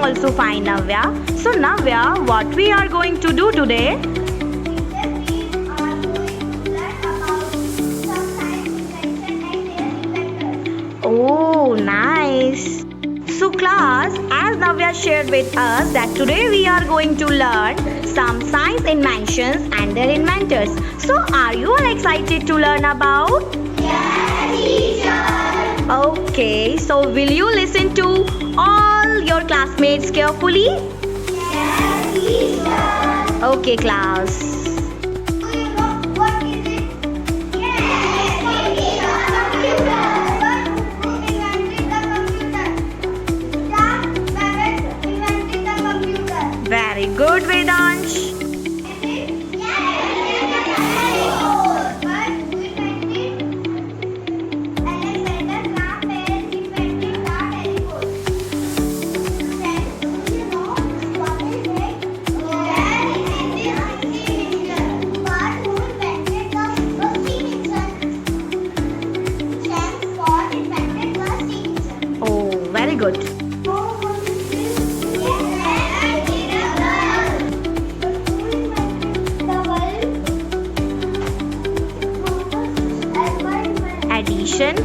also fine, Navya. So Navya, what we are going to do today? Oh, nice. So class, as Navya shared with us that today we are going to learn some science inventions and their inventors. So are you all excited to learn about? Yes, teacher. Okay, so will you listen to all your classmates carefully? Yes, teacher. Okay, class. Do you know what is it? Yes, teacher. Computer. But who invented the computer? Charles Babbage invented the computer. Very good, Vedansh. Is it? Yes. But who invented? Alexander Graham Bell invented the telephone. Friends, do you know what is it? Yes, it is invention. But who invented the steam engine? James Watt invented the steam engine. Oh, very good. Addition.